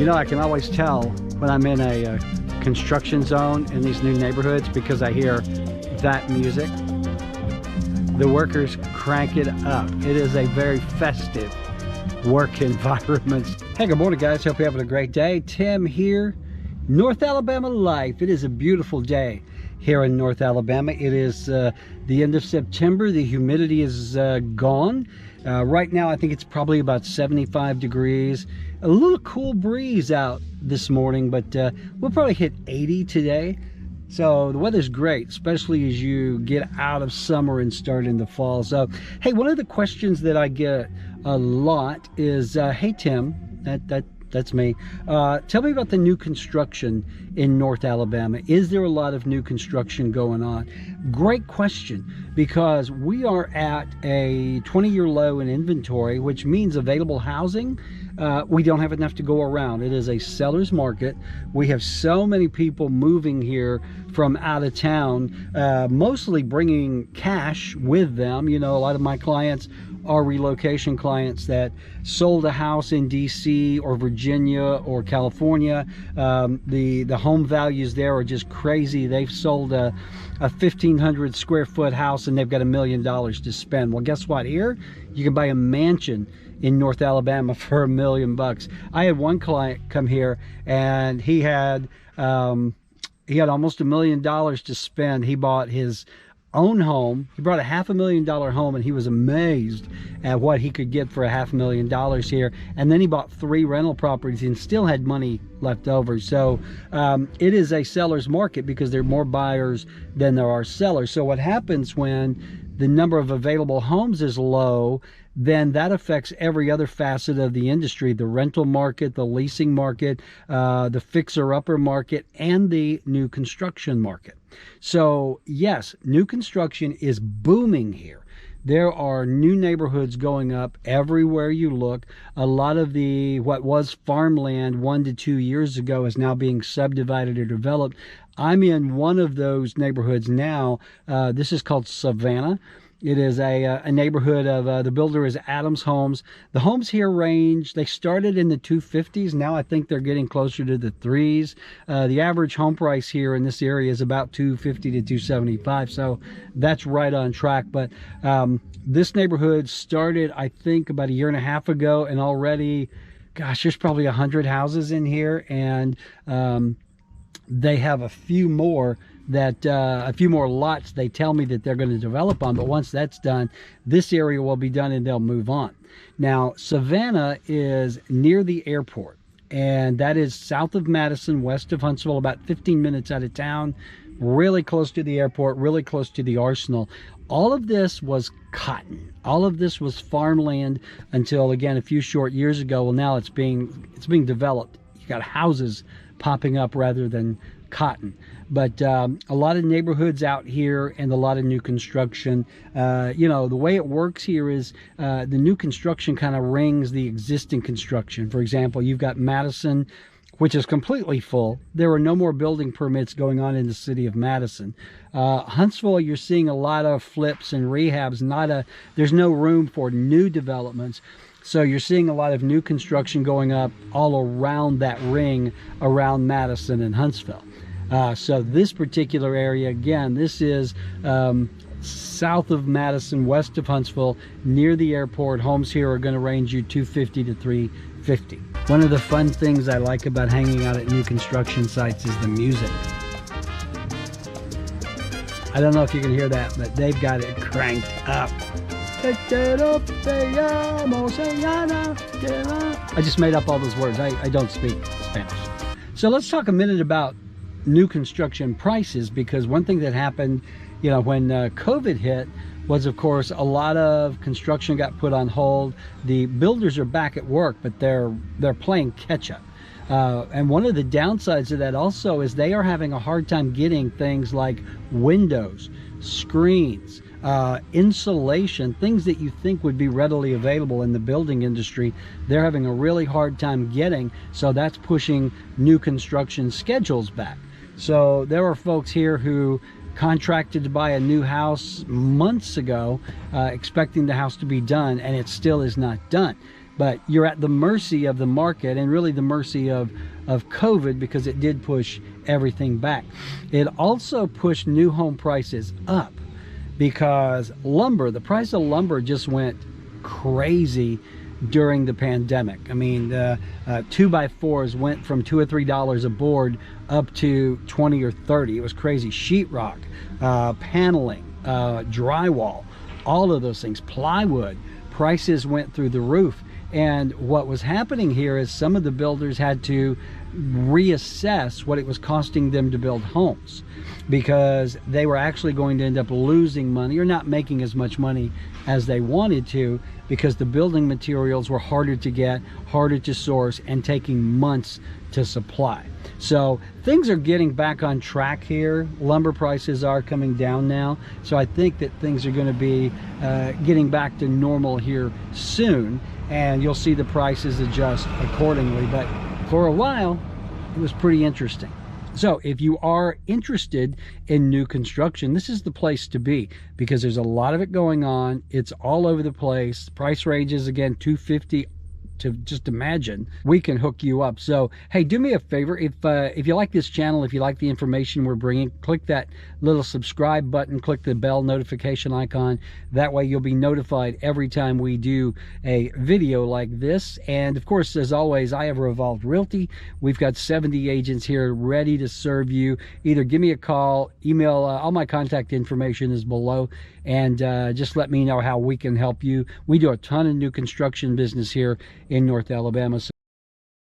You know, I can always tell when I'm in a construction zone in these new neighborhoods because I hear that music. The workers crank it up. It is a very festive work environment. Hey, good morning, guys. Hope you're having a great day. Tim here, North Alabama Life. It is a beautiful day here in North Alabama. It is the end of September. The humidity is gone. Right now, I think it's probably about 75 degrees. A little cool breeze out this morning, but we'll probably hit 80 today. So the weather's great, especially as you get out of summer and start into fall. So, hey, one of the questions that I get a lot is, hey, Tim, that's me. Tell me about the new construction in North Alabama. Is there a lot of new construction going on? Great question, because we are at a 20-year low in inventory, which means available housing. We don't have enough to go around. It is a seller's market. We have so many people moving here from out of town, mostly bringing cash with them. You know, a lot of my clients are relocation clients that sold a house in DC or Virginia or California. The home values there are just crazy. They've sold a 1,500 square foot house and they've got $1 million to spend. Well, guess what? Here you can buy a mansion in North Alabama for $1 million. I had one client come here and he had almost $1 million to spend. He bought his own home. He brought a $500,000 home and he was amazed at what he could get for $500,000 here. And then he bought 3 rental properties and still had money left over. So it is a seller's market because there are more buyers than there are sellers. So what happens when the number of available homes is low, then that affects every other facet of the industry: the rental market, the leasing market, the fixer-upper market, and the new construction market. So yes, new construction is booming here. There are new neighborhoods going up everywhere you look. A lot of what was farmland 1 to 2 years ago is now being subdivided or developed. I'm in one of those neighborhoods now. This is called Savannah. It is a neighborhood of, the builder is Adams Homes. The homes here range, they started in the 250s. Now I think they're getting closer to the 3s. The average home price here in this area is about 250 to 275. So that's right on track. But this neighborhood started, I think, about 1.5 years ago. And already, gosh, there's probably 100 houses in here. And they have a few more lots they tell me that they're going to develop on, but once that's done, this area will be done and they'll move on. Now, Savannah is near the airport, and that is south of Madison, west of Huntsville, about 15 minutes out of town, really close to the airport, really close to the arsenal. All of this was cotton. All of this was farmland until, again, a few short years ago. Well, now it's being developed. You got houses popping up rather than cotton. But a lot of neighborhoods out here and a lot of new construction. You know, the way it works here is the new construction kind of rings the existing construction. For example, you've got Madison, which is completely full. There are no more building permits going on in the city of Madison. Huntsville, you're seeing a lot of flips and rehabs. There's no room for new developments. So you're seeing a lot of new construction going up all around that ring around Madison and Huntsville. So this particular area, again, this is south of Madison, west of Huntsville, near the airport. Homes here are going to range you 250 to 350. One of the fun things I like about hanging out at new construction sites is the music. I don't know if you can hear that, but they've got it cranked up. I just made up all those words. I don't speak Spanish. So let's talk a minute about new construction prices, because one thing that happened, you know, when COVID hit was, of course, a lot of construction got put on hold. The builders are back at work, but they're playing catch up. And one of the downsides of that also is they are having a hard time getting things like windows, screens, insulation, things that you think would be readily available in the building industry. They're having a really hard time getting, so that's pushing new construction schedules back. So there are folks here who contracted to buy a new house months ago, expecting the house to be done, and it still is not done. But you're at the mercy of the market, and really the mercy of COVID, because it did push everything back. It also pushed new home prices up because lumber, the price of lumber just went crazy during the pandemic. I mean, 2x4s went from $2 or $3 a board up to 20 or 30. It was crazy. Sheetrock, paneling, drywall, all of those things, plywood, prices went through the roof. And what was happening here is some of the builders had to reassess what it was costing them to build homes, because they were actually going to end up losing money or not making as much money as they wanted to, because the building materials were harder to get, harder to source, and taking months to supply. So things are getting back on track here. Lumber prices are coming down now, so I think that things are going to be getting back to normal here soon, and you'll see the prices adjust accordingly. But for a while, it was pretty interesting. So if you are interested in new construction, this is the place to be, because there's a lot of it going on. It's all over the place. Price ranges, again, $250 to just imagine. We can hook you up. So hey, do me a favor, if you like this channel, if you like the information we're bringing, click that little subscribe button, click the bell notification icon. That way you'll be notified every time we do a video like this. And of course, as always, I have Revolved Realty. We've got 70 agents here ready to serve you. Either give me a call, email, all my contact information is below, and just let me know how we can help you. We do a ton of new construction business here in North Alabama. So